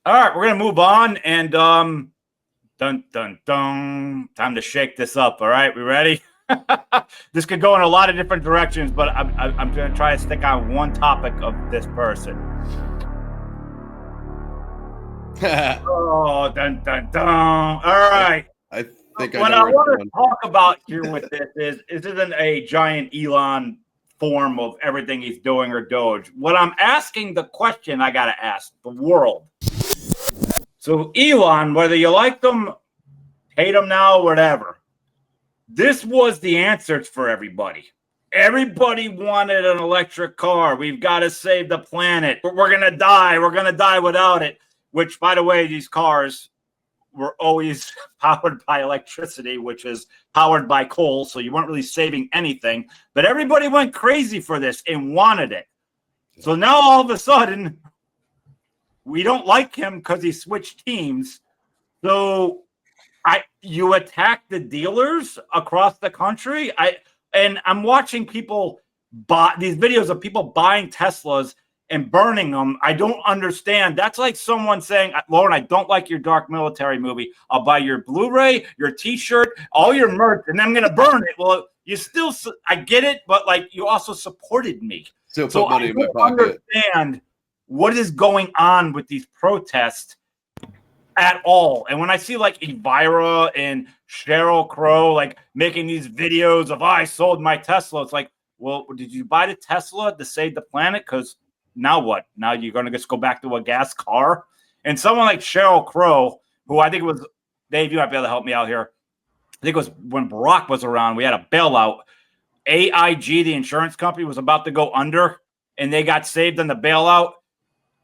All right, we're gonna move on, and dun dun dun. Time to shake this up. All right, we ready? This could go in a lot of different directions, but I'm gonna try to stick on one topic of this person. Oh, dun dun dun. All right. I think what I want to talk about here with this is isn't a giant Elon form of everything he's doing or Doge. What I'm asking, the question I got to ask the world. So Elon, whether you like them, hate them now, whatever, this was the answers for everybody. Everybody wanted an electric car. We've got to save the planet. We're going to die. We're going to die without it. Which, by the way, these cars were always powered by electricity, which is powered by coal. So you weren't really saving anything. But everybody went crazy for this and wanted it. So now all of a sudden, we don't like him because he switched teams. So you attack the dealers across the country. I'm watching people buy these videos of people buying Teslas and burning them. I don't understand. That's like someone saying, Lauren, I don't like your dark military movie. I'll buy your Blu-ray, your t-shirt, all your merch, and I'm going to burn it. Well, you still, I get it, but like you also supported me. Still put money in my pocket. Understand what is going on with these protests at all. And when I see like Elvira and Sheryl Crow like making these videos of I sold my Tesla, it's like, well, did you buy the Tesla to save the planet? Because now what? Now you're going to just go back to a gas car? And someone like Sheryl Crow, who I think it was, Dave, you might be able to help me out here. I think it was when Barack was around, we had a bailout. AIG, the insurance company, was about to go under, and they got saved in the bailout.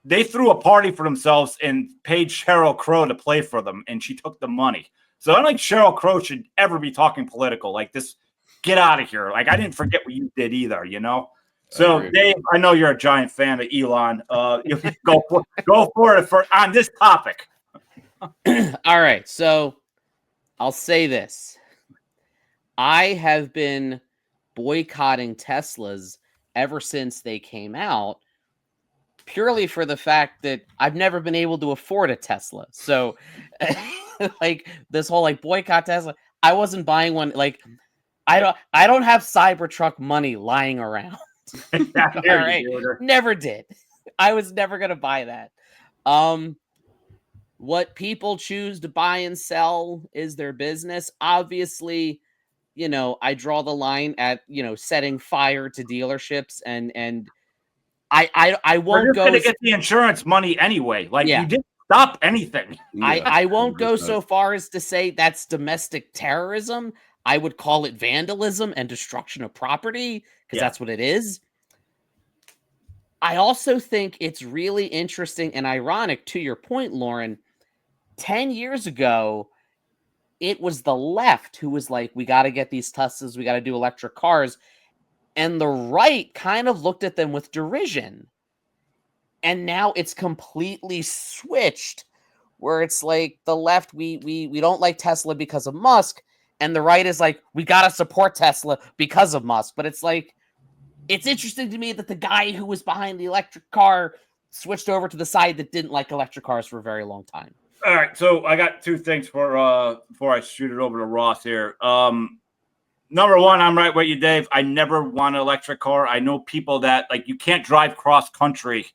They threw a party for themselves and paid Sheryl Crow to play for them, and she took the money. So I don't think Sheryl Crow should ever be talking political like this. Get out of here. Like, I didn't forget what you did either, you know? So, Dave, I know you're a giant fan of Elon. You go for it on this topic. All right. So I'll say this. I have been boycotting Teslas ever since they came out, purely for the fact that I've never been able to afford a Tesla. So like this whole like boycott Tesla, I wasn't buying one. Like I don't have Cybertruck money lying around. All right. Never did. I was never going to buy that. What people choose to buy and sell is their business. Obviously, you know, I draw the line at, you know, setting fire to dealerships and I won't go to get the insurance money anyway. Like you didn't stop anything. I won't go so far as to say that's domestic terrorism. I would call it vandalism and destruction of property because that's what it is. I also think it's really interesting and ironic, to your point, Lauren. 10 years ago, it was the left who was like, we got to get these Teslas, we got to do electric cars. And the right kind of looked at them with derision. And now it's completely switched, where it's like the left, we don't like Tesla because of Musk. And the right is like, we got to support Tesla because of Musk. But it's like, it's interesting to me that the guy who was behind the electric car switched over to the side that didn't like electric cars for a very long time. All right. So I got two things before I shoot it over to Ross here. Number one, I'm right with you, Dave. I never want an electric car. I know people that like you can't drive cross country.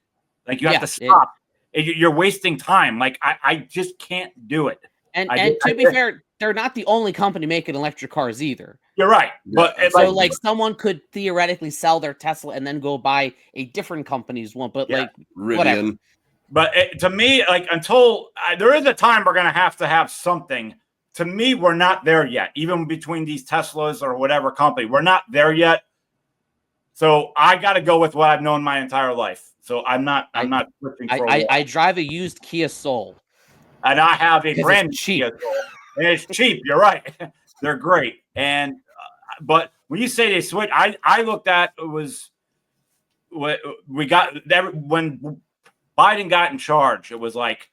Like you have to stop. You're wasting time. Like I just can't do it. And to be fair, they're not the only company making electric cars either. You're right. But so like someone could theoretically sell their Tesla and then go buy a different company's one. But like whatever. But to me, like until there is a time we're going to have something. To me, we're not there yet. Even between these Teslas or whatever company, we're not there yet. So I got to go with what I've known my entire life. So I'm not switching for I drive a used Kia Soul. And I have a brand new Kia Soul. And it's cheap. You're right. They're great. And but when you say they switch, I looked at it was what we got when Biden got in charge. It was like,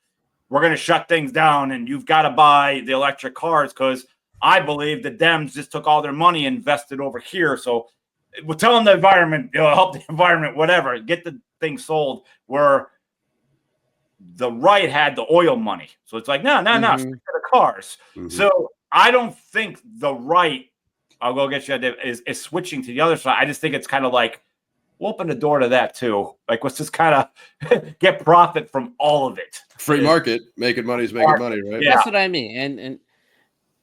we're going to shut things down and you've got to buy the electric cars because I believe the Dems just took all their money and invested over here. So we're telling the environment, help the environment, whatever, get the thing sold. Where the right had the oil money. So it's like, no, stick to the cars. So I don't think the right, I'll go get you, is switching to the other side. I just think it's kind of like, we'll open the door to that too. Like, let's just kind of get profit from all of it. Free market, making money is making money, right? Yeah. That's what I mean.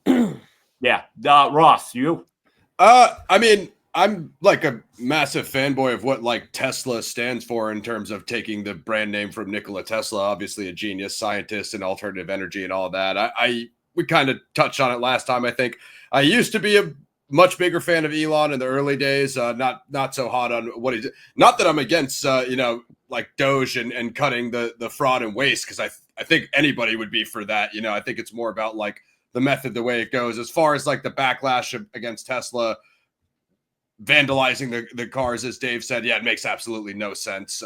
And yeah, Ross, you? I mean, I'm like a massive fanboy of what like Tesla stands for in terms of taking the brand name from Nikola Tesla, obviously a genius scientist in alternative energy and all that. We kind of touched on it last time. I think I used to be a much bigger fan of Elon in the early days. Not so hot on what he did. Not that I'm against, like Doge and cutting the fraud and waste, because I think anybody would be for that. I think it's more about like the method, the way it goes. As far as like the backlash against Tesla vandalizing the cars, as Dave said, yeah, it makes absolutely no sense.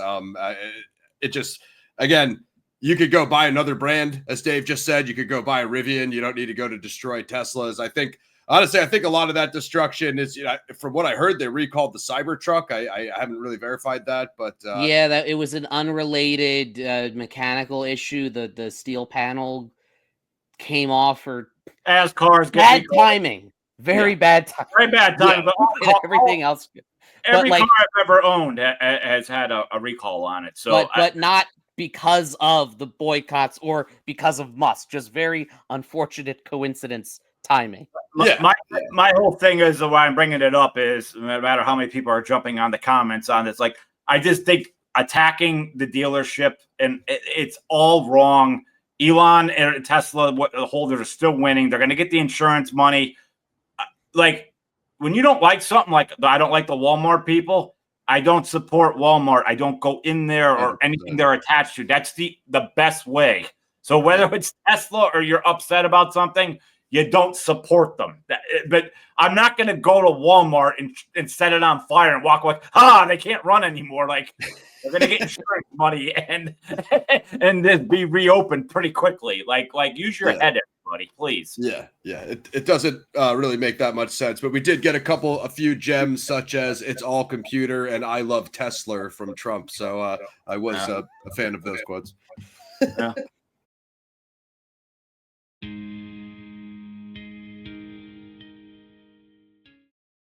It just, again, you could go buy another brand, as Dave just said. You could go buy a Rivian. You don't need to go to destroy Teslas. Honestly, I think a lot of that destruction is, from what I heard, they recalled the Cybertruck. I haven't really verified that, but yeah, that it was an unrelated mechanical issue. The steel panel came off, or as cars get bad timing. Very bad time. Very bad time. Yeah. But everything else. Every car I've ever owned has had a recall on it. So, but not because of the boycotts or because of Musk. Just very unfortunate coincidence timing. My whole thing is, why I'm bringing it up is, no matter how many people are jumping on the comments on this, like, I just think attacking the dealership, and it's all wrong. Elon and Tesla, the holders are still winning. They're going to get the insurance money. Like, when you don't like something, like I don't like the Walmart people, I don't support Walmart. I don't go in there or anything they're attached to. That's the best way. So whether it's Tesla or you're upset about something, you don't support them. But I'm not going to go to Walmart and set it on fire and walk away. They can't run anymore. Like, they're going to get insurance money and then be reopened pretty quickly. Like use your head, everybody, please. Yeah. It doesn't really make that much sense, but we did get a few gems, such as "It's all computer" and "I love Tesla" from Trump. So I was a fan of those quotes. Yeah.